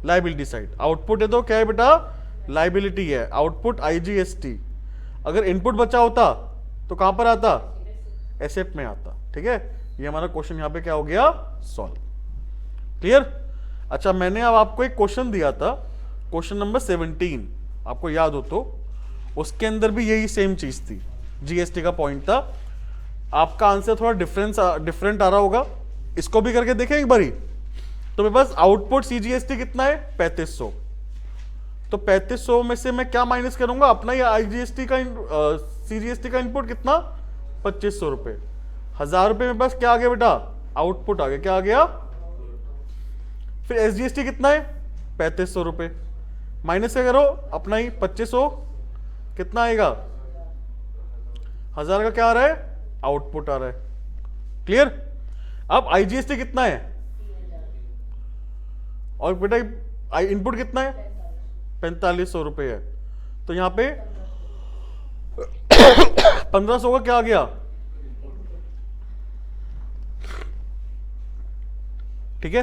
लाइबिलिटी साइड। आउटपुट है तो क्या है बेटा, लाइबिलिटी है, आउटपुट आईजीएसटी। अगर इनपुट बचा होता तो कहां पर आता, एसेट में आता। ठीक है, ये हमारा क्वेश्चन यहां पे क्या हो गया, सॉल्व। क्लियर। अच्छा, मैंने अब आपको एक क्वेश्चन दिया था, क्वेश्चन नंबर 17, आपको याद हो तो, उसके अंदर भी यही सेम चीज थी, जीएसटी का पॉइंट था। आपका आंसर थोड़ा डिफरेंट आ रहा होगा, इसको भी करके देखें एक बारी। तो मेरे पास आउटपुट सीजीएसटी कितना है 3500, तो 3500 में से मैं क्या माइनस करूंगा, अपना ही आईजीएसटी का सीजीएसटी का इनपुट कितना 2500 रुपए। 1000 रुपए मेरे पास क्या आ गया बेटा, आउटपुट आ गया। क्या आ गया, फिर एसजीएसटी कितना है 3500 रुपए, माइनस क्या करो, अपना ही 2500, कितना आएगा 1000 का क्या आ रहा है, आउटपुट आ रहा है। क्लियर। अब आईजीएसटी कितना है, और बेटा इनपुट कितना है 4500 रुपए है, तो यहां पे 1500 का क्या आ गया। ठीक है,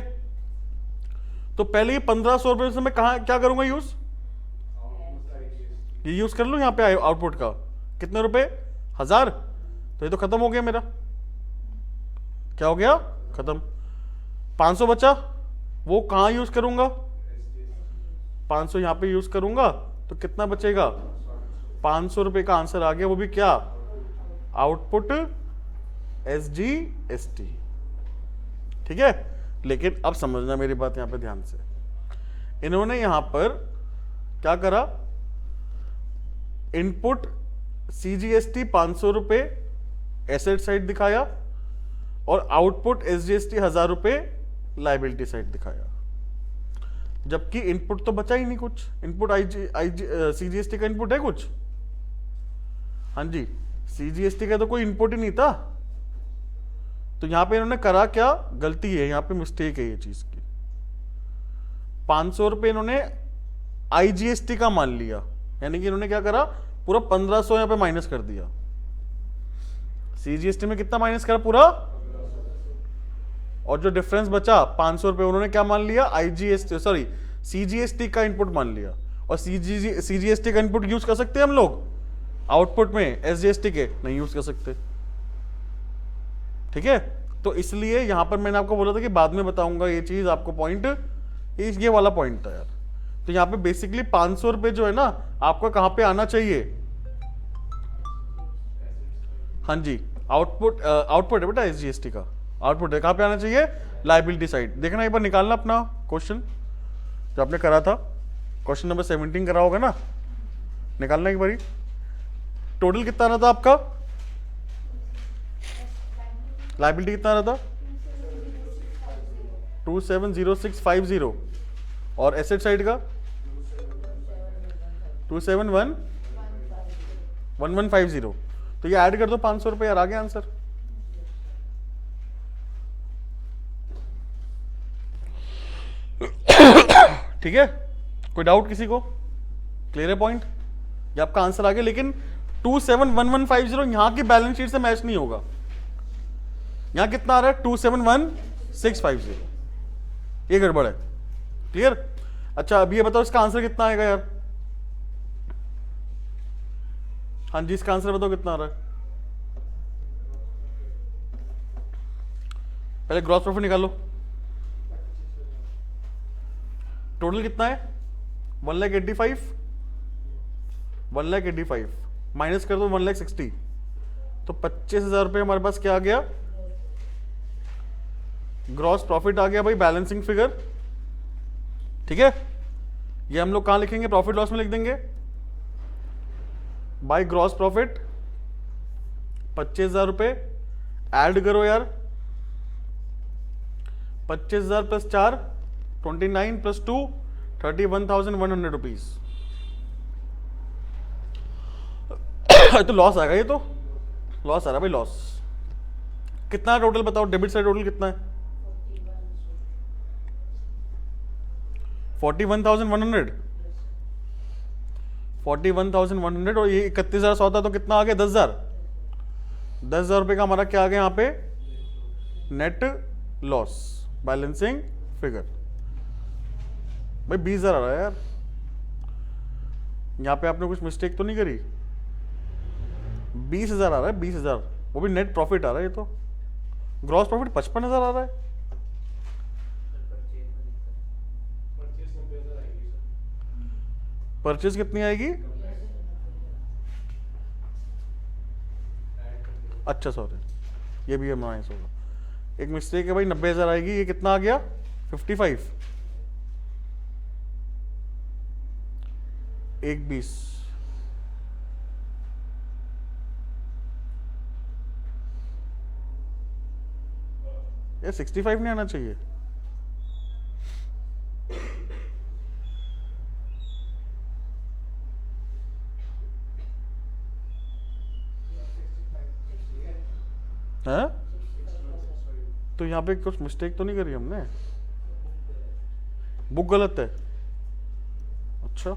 तो पहले ही 1500 रुपए से मैं कहा क्या करूंगा यूज, ये यूज कर लूं यहां पे आउटपुट का, कितने रुपए 1000, तो ये तो खत्म हो गया मेरा, क्या हो गया, खत्म। 500 बचा, वो कहां यूज करूंगा, 500 यहां पे यूज करूंगा, तो कितना बचेगा 500 रुपए का आंसर आ गया, वो भी क्या, आउटपुट एसजीएसटी। ठीक है, लेकिन अब समझना मेरी बात यहां पे ध्यान से, इन्होंने यहां पर क्या करा, इनपुट सीजीएसटी 500 रुपए एसेट साइड दिखाया, और आउटपुट एसजीएसटी 1000 रुपए लाइबिलिटी साइड दिखाया, जबकि इनपुट तो बचा ही नहीं कुछ। इनपुट सीजीएसटी का इनपुट है कुछ, हाँ जी, सीजीएसटी का तो कोई इनपुट ही नहीं था। तो यहां पे इन्होंने करा क्या, गलती है यहां पे, मिस्टेक है ये चीज की। 500 रुपए इन्होंने आईजीएसटी का मान लिया, यानी कि इन्होंने क्या करा, पूरा 1500 यहां पे माइनस कर दिया। सीजीएसटी में कितना माइनस करा पूरा, और जो डिफरेंस बचा 500 रुपए उन्होंने क्या मान लिया, आईजीएसटी सॉरी सीजीएसटी का इनपुट मान लिया। और सीजीएसटी का इनपुट यूज कर सकते हैं हम लोग आउटपुट में, एसजीएसटी के नहीं यूज कर सकते। ठीक है, तो इसलिए यहां पर मैंने आपको बोला था कि बाद में बताऊंगा ये चीज आपको, पॉइंट ये वाला पॉइंट था यार। तो यहां पे बेसिकली 500 रुपए जो है ना, आपका कहां पे आना चाहिए, हाँ जी, आउटपुट है बेटा एसजीएसटी का, आउटपुट है, कहां पे आना चाहिए, लाइबिलिटी साइड। देखना एक बार निकालना अपना क्वेश्चन जो आपने करा था, क्वेश्चन नंबर 17 करा होगा ना, निकालना एक बारी। टोटल कितना आ रहा था आपका, लाइबिलिटी कितना आ रहा था 270650, और एसेट साइड का 271150। तो ये ऐड कर दो 500 रुपए यार, आ गया आंसर। ठीक है, कोई डाउट किसी को, क्लियर है पॉइंट, ये आपका आंसर आ गया। लेकिन 271150 यहां की बैलेंस शीट से मैच नहीं होगा, यहां कितना आ रहा है 271650, ये गड़बड़ है। क्लियर। अच्छा, अब ये बताओ इसका आंसर कितना आएगा यार, हाँ जी, इसका आंसर बताओ कितना आ रहा है। पहले ग्रॉस प्रॉफिट निकालो, टोटल कितना है 1,85,000 माइनस कर दो 1,60,000, तो 25,000 रुपए हमारे पास क्या आ गया, ग्रॉस प्रॉफिट आ गया भाई, बैलेंसिंग फिगर। ठीक है, ये हम लोग कहां लिखेंगे, प्रॉफिट लॉस में लिख देंगे, बाय ग्रॉस प्रॉफिट 25,000 रुपए, ऐड करो यार, 25,000 + 4 29 प्लस 2 31,100 रुपीज। तो लॉस आएगा, ये तो लॉस आ रहा भाई, लॉस। कितना टोटल बताओ, डेबिट साइड टोटल कितना है? 41,100। 41,100 और ये 31,000 सौ था तो कितना आ गया? 10,000। 10,000 रुपये का हमारा क्या आ गया यहाँ पे? Net loss, balancing figure. भाई 20,000 आ रहा है यार, यहाँ पे आपने कुछ मिस्टेक तो नहीं करी? 20,000 आ रहा है, 20,000, वो भी नेट प्रॉफिट आ रहा है। ये तो ग्रॉस प्रॉफिट 55,000 आ रहा है। परचेज कितनी आएगी? अच्छा सॉरी, ये भी माइनस होगा, एक मिस्टेक है भाई। 90,000 आएगी, ये कितना आ गया? 55, एक 20, ये 65 नहीं आना चाहिए। है तो यहाँ पे कुछ मिस्टेक तो नहीं करी हमने? बुक गलत है? अच्छा,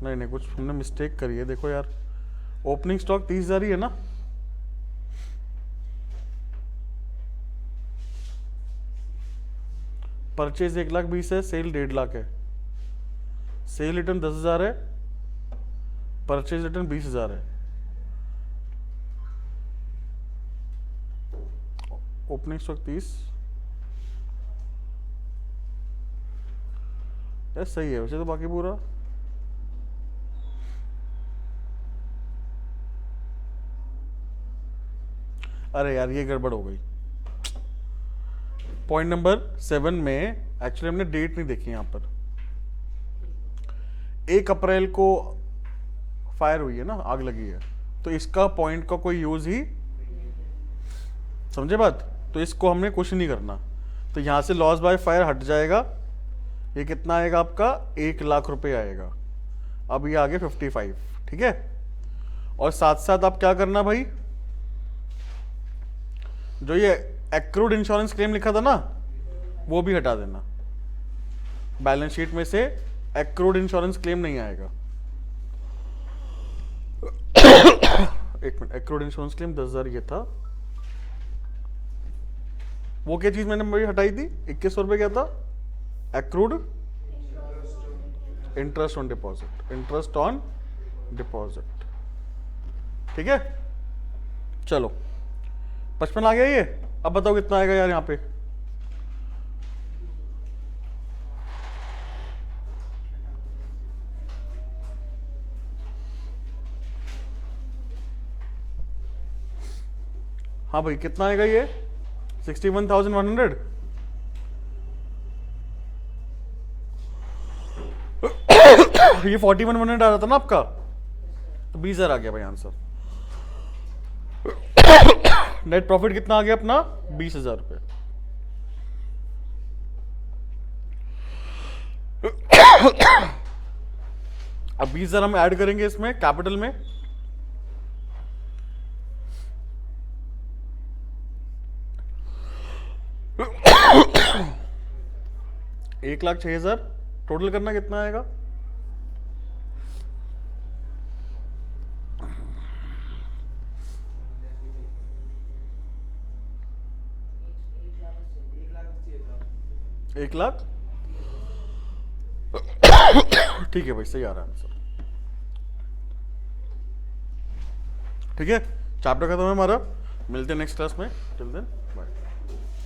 नहीं नहीं, कुछ हमने मिस्टेक करी है। देखो यार, ओपनिंग स्टॉक 30,000 ही है ना? परचेज 1,20,000 है, सेल 1,50,000 है। सेल रिटर्न 10,000 है, परचेज रिटर्न 20,000 है। ओपनिंग स्टॉक 30 यार, सही है वैसे तो बाकी पूरा। अरे यार ये गड़बड़ हो गई। पॉइंट नंबर 7 में एक्चुअली हमने डेट नहीं देखी यहाँ पर। 1 अप्रैल को फायर हुई है ना, आग लगी है, तो इसका पॉइंट का कोई यूज ही, समझे बात? तो इसको हमने कुछ नहीं करना, तो यहां से लॉस बाय फायर हट जाएगा। ये कितना आएगा आपका? 1,00,000 रुपए आएगा। अब ये आगे 55, ठीक है। और साथ साथ आप क्या करना भाई, जो ये एक्रूड इंश्योरेंस क्लेम लिखा था ना, वो भी हटा देना। बैलेंस शीट में से एक्रूड इंश्योरेंस क्लेम नहीं आएगा। एक मिनट, एक्रूड इंश्योरेंस क्लेम 10,000 ये था, वो क्या चीज मैंने भाई हटाई थी? 2100 रुपये क्या था? Accrued interest on deposit, interest on deposit, ठीक है। चलो 55 आ गया ये। अब बताओ कितना आएगा यार यहाँ पे? हाँ भाई कितना आएगा ये? 61,100। ये 41,100 आ रहा था ना आपका, तो 20,000 आ गया भाई आंसर। नेट प्रॉफिट कितना आ गया अपना? 20,000 रुपये। अब 20,000 हम ऐड करेंगे इसमें कैपिटल में। एक 1,06,000 टोटल करना कितना आएगा? एक लाख। ठीक है भाई, सही आ रहा है आंसर। ठीक है, चैप्टर खत्म है हमारा। मिलते हैं नेक्स्ट क्लास में। Till then bye.